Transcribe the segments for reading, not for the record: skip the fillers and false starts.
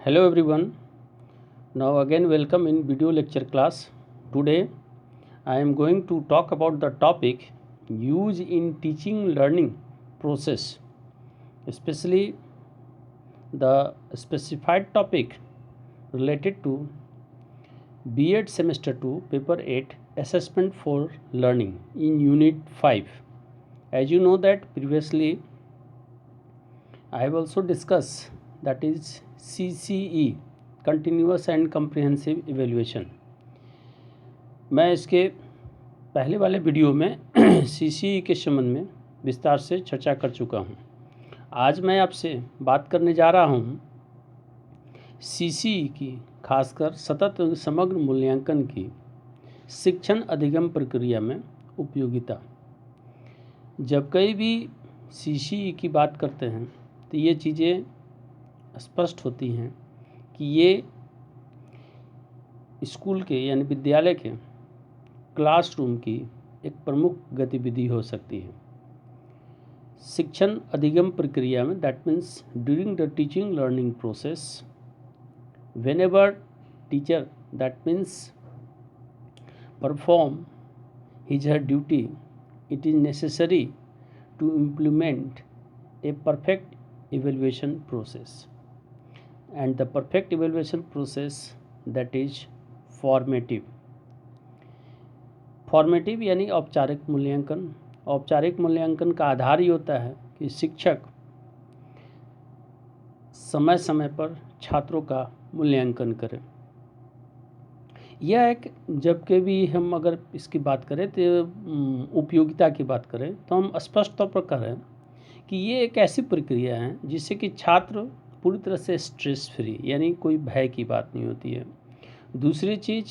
Hello everyone. Now again welcome in video lecture class. Today I am going to talk about the topic use in teaching learning process, especially the specified topic related to B.Ed semester 2 paper 8 assessment for learning in unit 5. As you know that previously I have also discussed that is CCE continuous and comprehensive evaluation. मैं इसके पहले वाले video में CCE के संबंध में विस्तार से चर्चा कर चुका हूं। आज मैं आपसे बात करने जा रहा हूं सीसीई की, खासकर सतत समग्र मूल्यांकन की शिक्षण अधिगम प्रक्रिया में उपयोगिता। जब कहीं भी सीसीई की बात करते हैं तो ये चीज़ें स्पष्ट होती हैं कि ये स्कूल के यानी विद्यालय के क्लासरूम की एक प्रमुख गतिविधि हो सकती है। शिक्षण अधिगम प्रक्रिया में that means during the teaching learning process whenever teacher that means perform his her duty it is necessary to implement a perfect evaluation process, and the perfect evaluation process that is formative यानी औपचारिक मूल्यांकन। औपचारिक मूल्यांकन का आधार ही होता है कि शिक्षक समय समय पर छात्रों का मूल्यांकन करें। यह एक, जब के भी हम अगर इसकी बात करें तो उपयोगिता की बात करें तो हम स्पष्ट तौर पर कहें कि ये एक ऐसी प्रक्रिया है जिससे कि छात्र पूरी तरह से स्ट्रेस फ्री यानी कोई भय की बात नहीं होती है। दूसरी चीज़,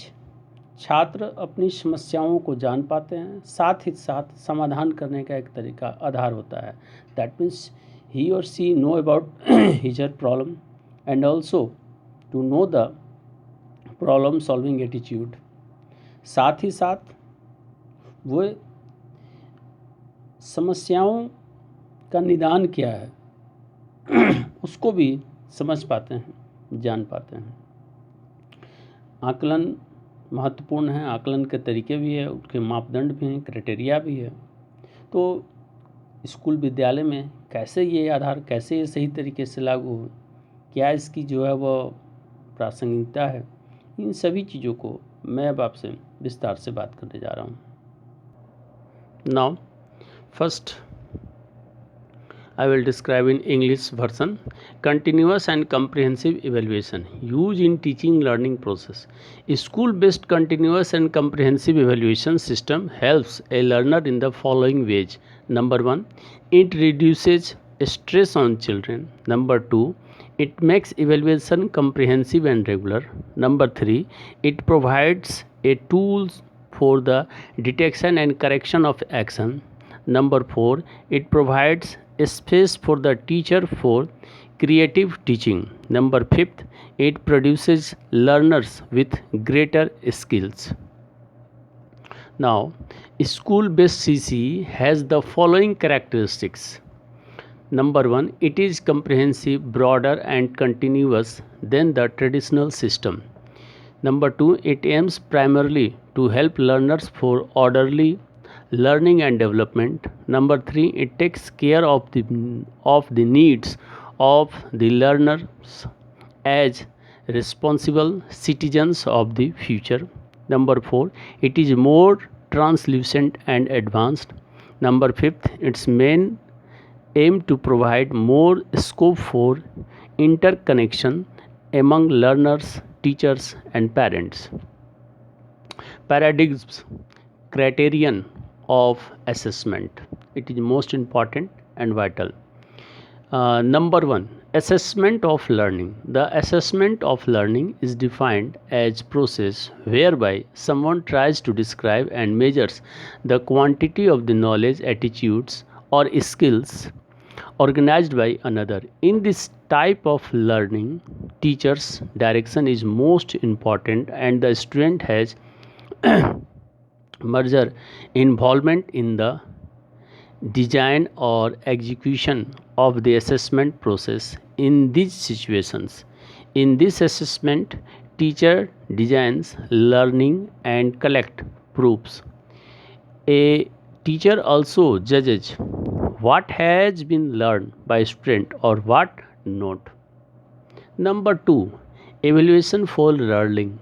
छात्र अपनी समस्याओं को जान पाते हैं, साथ ही साथ समाधान करने का एक तरीका आधार होता है। दैट मीन्स ही और she know about his her problem and also to know the problem solving attitude. साथ ही साथ वो समस्याओं का निदान क्या है उसको भी समझ पाते हैं, जान पाते हैं। आकलन महत्वपूर्ण है, आकलन के तरीके भी है, उसके मापदंड भी हैं, क्राइटेरिया भी है। तो स्कूल विद्यालय में कैसे ये आधार, कैसे ये सही तरीके से लागू हो, क्या इसकी जो है वो प्रासंगिकता है, इन सभी चीज़ों को मैं अब आपसे विस्तार से बात करने जा रहा हूँ। Now first I will describe in English version continuous and comprehensive evaluation used in teaching learning process. A school based continuous and comprehensive evaluation system helps a learner in the following ways. Number 1, it reduces stress on children. Number 2, it makes evaluation comprehensive and regular. Number 3, it provides a tools for the detection and correction of action. Number 4, it provides a space for the teacher for creative teaching. Number 5, it produces learners with greater skills. Now, school-based CCE has the following characteristics. Number 1, it is comprehensive, broader and continuous than the traditional system. Number 2, it aims primarily to help learners for orderly learning and development. Number 3, it takes care of the needs of the learners as responsible citizens of the future. Number 4, it is more translucent and advanced. Number 5, its main aim to provide more scope for interconnection among learners, teachers and parents. Paradigms, criterion of assessment. It is most important and vital. Number 1, assessment of learning. The assessment of learning is defined as process whereby someone tries to describe and measures the quantity of the knowledge, attitudes or skills organized by another. In this type of learning, teacher's direction is most important and the student has major involvement in the design or execution of the assessment process. In these situations, In this assessment, teacher designs learning and collect proofs. A teacher also judges what has been learned by student or what not. Number 2, evaluation for learning.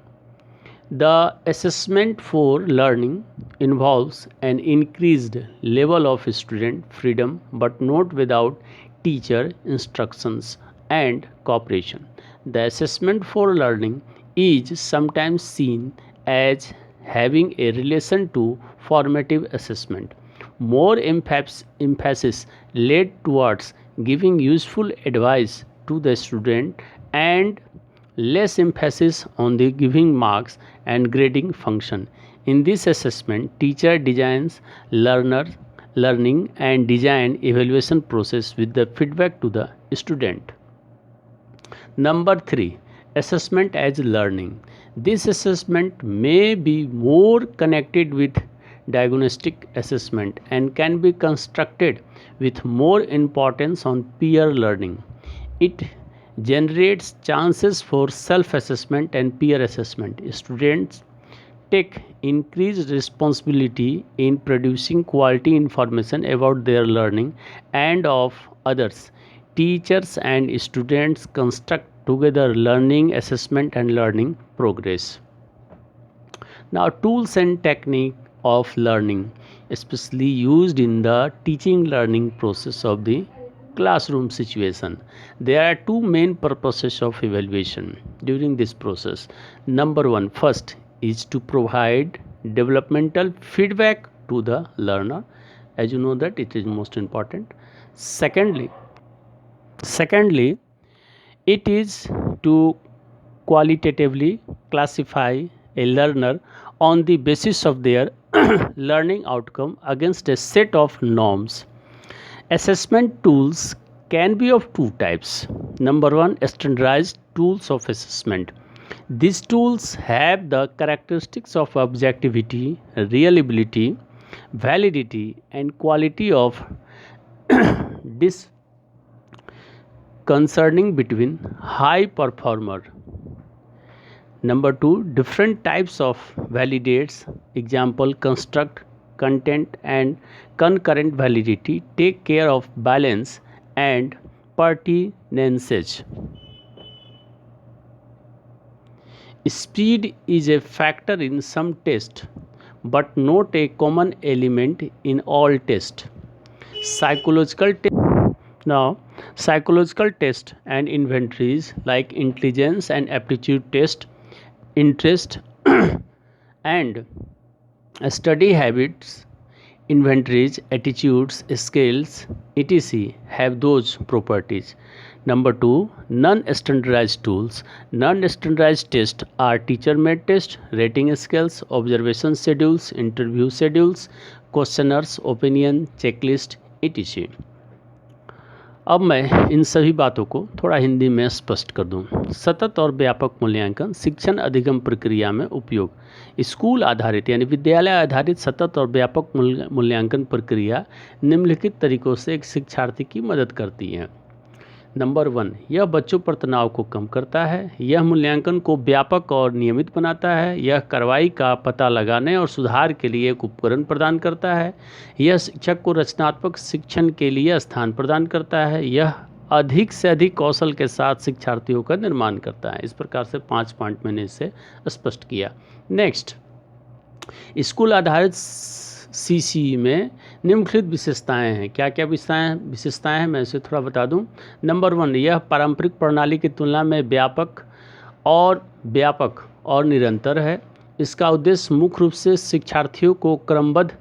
The assessment for learning involves an increased level of student freedom but not without teacher instructions and cooperation. The assessment for learning is sometimes seen as having a relation to formative assessment. More emphasis laid towards giving useful advice to the student and less emphasis on the giving marks and grading function. In this assessment, teacher designs learning and design evaluation process with the feedback to the student. Number 3, assessment as learning. This assessment may be more connected with diagnostic assessment and can be constructed with more importance on peer learning. It generates chances for self-assessment and peer assessment. Students take increased responsibility in producing quality information about their learning and of others. Teachers and students construct together learning assessment and learning progress. Now, tools and technique of learning, especially used in the teaching learning process of the classroom situation. There are two main purposes of evaluation during this process. Number 1, first is to provide developmental feedback to the learner. As you know that it is most important. Secondly, it is to qualitatively classify a learner on the basis of their learning outcome against a set of norms. Assessment tools can be of two types. Number 1, standardized tools of assessment. These tools have the characteristics of objectivity, reliability, validity, and quality of disconcerting between high performer. Number 2, different types of validates, example construct, content and concurrent validity take care of balance and pertinence. Speed is a factor in some tests but not a common element in all tests. Psychological tests and inventories like intelligence and aptitude test, interest and study habits, inventories, attitudes, skills, etc. have those properties. Number 2, non-standardized tools. Non-standardized tests are teacher-made tests, rating scales, observation schedules, interview schedules, questionnaires, opinion, checklist, etc. अब मैं इन सभी बातों को थोड़ा हिंदी में स्पष्ट कर दूं। सतत और व्यापक मूल्यांकन शिक्षण अधिगम प्रक्रिया में उपयोग। स्कूल आधारित यानी विद्यालय आधारित सतत और व्यापक मूल्यांकन प्रक्रिया निम्नलिखित तरीकों से एक शिक्षार्थी की मदद करती है। नंबर 1, यह बच्चों पर तनाव को कम करता है। यह मूल्यांकन को व्यापक और नियमित बनाता है। यह कार्रवाई का पता लगाने और सुधार के लिए एक उपकरण प्रदान करता है। यह शिक्षक को रचनात्मक शिक्षण के लिए स्थान प्रदान करता है। यह अधिक से अधिक कौशल के साथ शिक्षार्थियों का निर्माण करता है। इस प्रकार से 5 पॉइंट मैंने इसे स्पष्ट किया। नेक्स्ट, स्कूल आधारित सीसी में निम्नलिखित विशेषताएं हैं। क्या क्या विशेषताएं हैं मैं इसे थोड़ा बता दूं। नंबर 1, यह पारंपरिक प्रणाली की तुलना में व्यापक और निरंतर है। इसका उद्देश्य मुख्य रूप से शिक्षार्थियों को क्रमबद्ध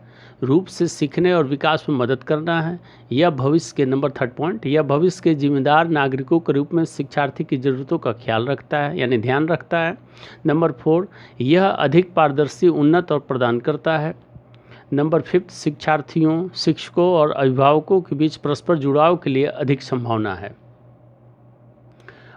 रूप से सीखने और विकास में मदद करना है। यह भविष्य के नंबर 3 पॉइंट, यह भविष्य के जिम्मेदार नागरिकों के रूप में शिक्षार्थी की ज़रूरतों का ख्याल रखता है यानी ध्यान रखता है। नंबर 4, यह अधिक पारदर्शी, उन्नत और प्रदान करता है। नंबर 5, शिक्षार्थियों, शिक्षकों और अभिभावकों के बीच परस्पर जुड़ाव के लिए अधिक संभावना है।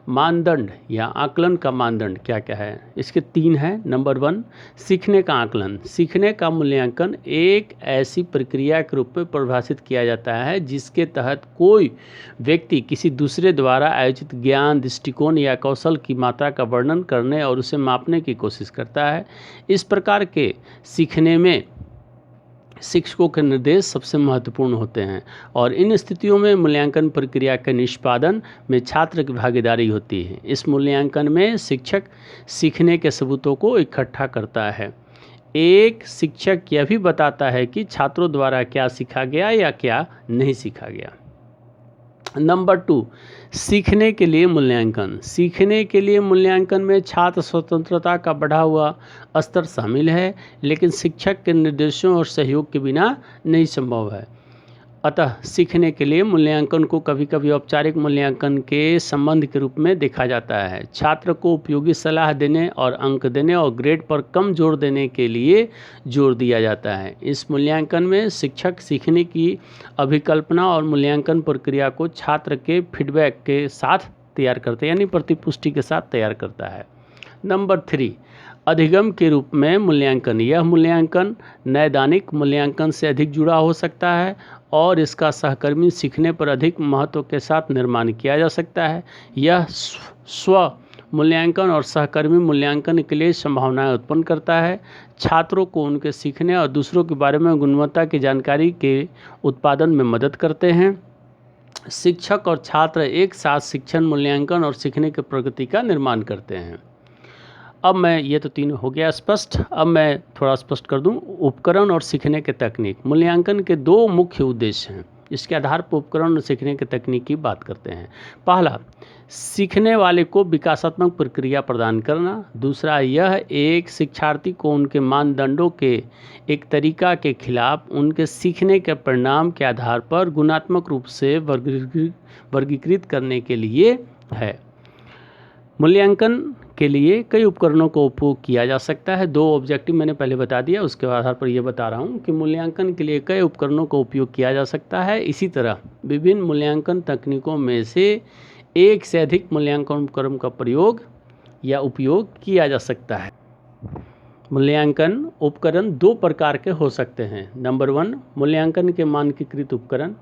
मानदंड या आकलन का मानदंड क्या क्या है? इसके 3 हैं। नंबर 1, सीखने का आकलन। सीखने का मूल्यांकन एक ऐसी प्रक्रिया के रूप में परिभाषित किया जाता है जिसके तहत कोई व्यक्ति किसी दूसरे द्वारा आयोजित ज्ञान, दृष्टिकोण या कौशल की मात्रा का वर्णन करने और उसे मापने की कोशिश करता है। इस प्रकार के सीखने में शिक्षकों के निर्देश सबसे महत्वपूर्ण होते हैं और इन स्थितियों में मूल्यांकन प्रक्रिया के निष्पादन में छात्र की भागीदारी होती है। इस मूल्यांकन में शिक्षक सीखने के सबूतों को इकट्ठा करता है। एक शिक्षक यह भी बताता है कि छात्रों द्वारा क्या सीखा गया या क्या नहीं सीखा गया। नंबर 2, सीखने के लिए मूल्यांकन। सीखने के लिए मूल्यांकन में छात्र स्वतंत्रता का बढ़ा हुआ स्तर शामिल है, लेकिन शिक्षक के निर्देशों और सहयोग के बिना नहीं संभव है। अतः सीखने के लिए मूल्यांकन को कभी कभी औपचारिक मूल्यांकन के संबंध के रूप में देखा जाता है। छात्र को उपयोगी सलाह देने और अंक देने और ग्रेड पर कम जोर देने के लिए जोर दिया जाता है। इस मूल्यांकन में शिक्षक सीखने की अभिकल्पना और मूल्यांकन प्रक्रिया को छात्र के फीडबैक के साथ तैयार करते हैं, यानी प्रतिपुष्टि के साथ तैयार करता है। नंबर 3, अधिगम के रूप में मूल्यांकन। यह मूल्यांकन नैदानिक मूल्यांकन से अधिक जुड़ा हो सकता है और इसका सहकर्मी सीखने पर अधिक महत्व के साथ निर्माण किया जा सकता है। यह स्व मूल्यांकन और सहकर्मी मूल्यांकन के लिए संभावनाएं उत्पन्न करता है। छात्रों को उनके सीखने और दूसरों के बारे में गुणवत्ता की जानकारी के उत्पादन में मदद करते हैं। शिक्षक और छात्र एक साथ शिक्षण, मूल्यांकन और सीखने की प्रगति का निर्माण करते हैं। अब मैं ये तो 3 हो गया स्पष्ट। अब मैं थोड़ा स्पष्ट कर दूं, उपकरण और सीखने के तकनीक। मूल्यांकन के 2 मुख्य उद्देश्य हैं। इसके आधार पर उपकरण और सीखने की तकनीक की बात करते हैं। पहला, सीखने वाले को विकासात्मक प्रक्रिया प्रदान करना। दूसरा, यह एक शिक्षार्थी को उनके मानदंडों के एक तरीका के खिलाफ उनके सीखने के परिणाम के आधार पर गुणात्मक रूप से वर्गीकृत करने के लिए है। मूल्यांकन के लिए कई उपकरणों का उपयोग किया जा सकता है। 2 ऑब्जेक्टिव मैंने पहले बता दिया, उसके आधार पर यह बता रहा हूँ कि मूल्यांकन के लिए कई उपकरणों का उपयोग किया जा सकता है। इसी तरह विभिन्न मूल्यांकन तकनीकों में से एक से अधिक मूल्यांकन उपकरण का प्रयोग या उपयोग किया जा सकता है। मूल्यांकन उपकरण 2 प्रकार के हो सकते हैं। नंबर 1, मूल्यांकन के मानकीकृत उपकरण।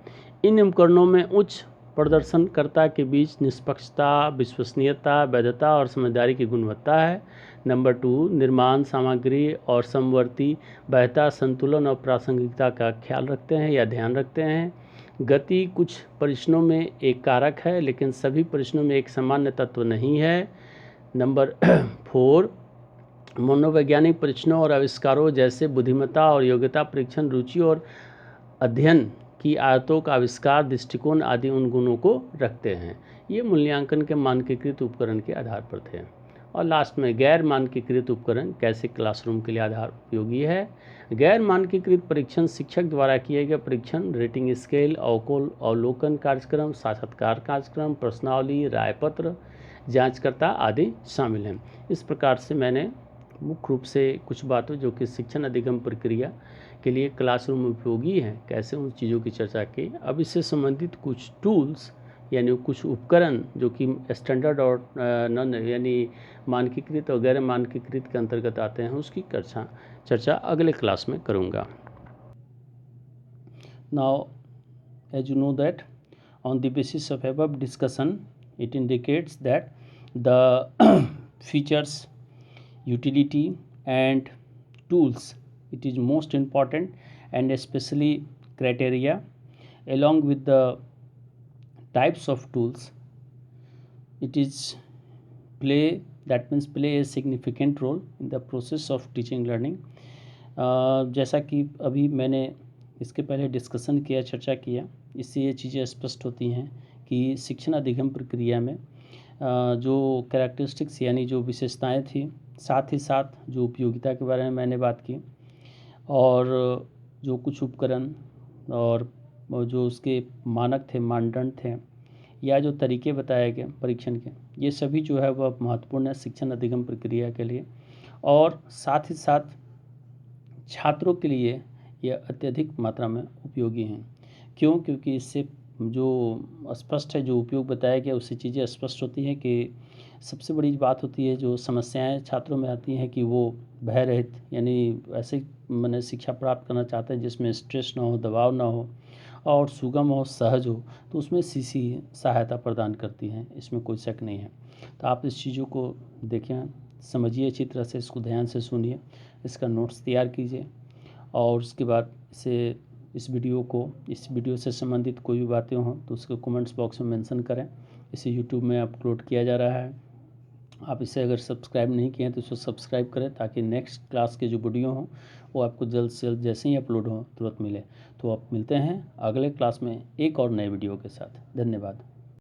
इन उपकरणों में उच्च प्रदर्शनकर्ता के बीच निष्पक्षता, विश्वसनीयता, वैधता और समझदारी की गुणवत्ता है। नंबर 2, निर्माण सामग्री और समवर्ती वैधता, संतुलन और प्रासंगिकता का ख्याल रखते हैं या ध्यान रखते हैं। गति कुछ परीक्षणों में एक कारक है, लेकिन सभी परीक्षणों में एक सामान्य तत्व नहीं है। नंबर 4, मनोवैज्ञानिक परीक्षणों और आविष्कारों जैसे बुद्धिमत्ता और योग्यता परीक्षण रुचि और अध्ययन की आयतों का आविष्कार, दृष्टिकोण आदि उन गुणों को रखते हैं। ये मूल्यांकन के मानकीकृत उपकरण के आधार पर थे। और लास्ट में गैर मानकीकृत उपकरण कैसे क्लासरूम के लिए आधार उपयोगी है। गैर मानकीकृत परीक्षण शिक्षक द्वारा किए गए परीक्षण, रेटिंग स्केल, अवलोकन कार्यक्रम, साक्षात्कार कार्यक्रम, प्रश्नावली, रायपत्र, जांचकर्ता आदि शामिल हैं। इस प्रकार से मैंने मुख्य रूप से कुछ बातों जो कि शिक्षण अधिगम प्रक्रिया के लिए क्लासरूम उपयोगी हैं, कैसे उन चीज़ों की चर्चा की। अब इससे संबंधित कुछ टूल्स यानी कुछ उपकरण जो कि स्टैंडर्ड और नॉन यानी मानकीकृत और गैर मानकीकृत के अंतर्गत आते हैं, उसकी चर्चा अगले क्लास में करूँगा। Now as you know that on the basis of above discussion it indicates that the features, utility and tools, it is most important, and especially criteria along with the types of tools, it is play a significant role in the process of teaching learning. जैसा कि अभी मैंने इसके पहले discussion किया, चर्चा किया, इससे ये चीज़ें स्पष्ट होती हैं कि शिक्षण अधिगम प्रक्रिया में जो कैरेक्टरिस्टिक्स यानी जो विशेषताएं थी, साथ ही साथ जो उपयोगिता के बारे में मैंने बात की, और जो कुछ उपकरण और जो उसके मानक थे, मानदंड थे, या जो तरीके बताए गए परीक्षण के, ये सभी जो है वह महत्वपूर्ण है शिक्षण अधिगम प्रक्रिया के लिए। और साथ ही साथ छात्रों के लिए यह अत्यधिक मात्रा में उपयोगी हैं। क्यों? क्योंकि इससे जो स्पष्ट है, जो उपयोग बताया गया उससे चीज़ें स्पष्ट होती हैं कि सबसे बड़ी बात होती है जो समस्याएं छात्रों में आती हैं कि वो भय रहित यानी ऐसे मैंने शिक्षा प्राप्त करना चाहते हैं जिसमें स्ट्रेस ना हो, दबाव ना हो और सुगम हो, सहज हो, तो उसमें सीसी सहायता प्रदान करती हैं, इसमें कोई शक नहीं है। तो आप इस चीज़ों को देखें, समझिए अच्छी तरह से, इसको ध्यान से सुनिए, इसका नोट्स तैयार कीजिए और उसके बाद इस वीडियो से संबंधित कोई भी बातें हों तो उसको कमेंट्स बॉक्स में मेंशन करें। इसे यूट्यूब में अपलोड किया जा रहा है, आप इसे अगर सब्सक्राइब नहीं किए हैं तो इसे सब्सक्राइब करें ताकि नेक्स्ट क्लास के जो वीडियो हों वो आपको जल्द से जल्द जैसे ही अपलोड हो तुरंत मिले। तो आप मिलते हैं अगले क्लास में एक और नए वीडियो के साथ। धन्यवाद।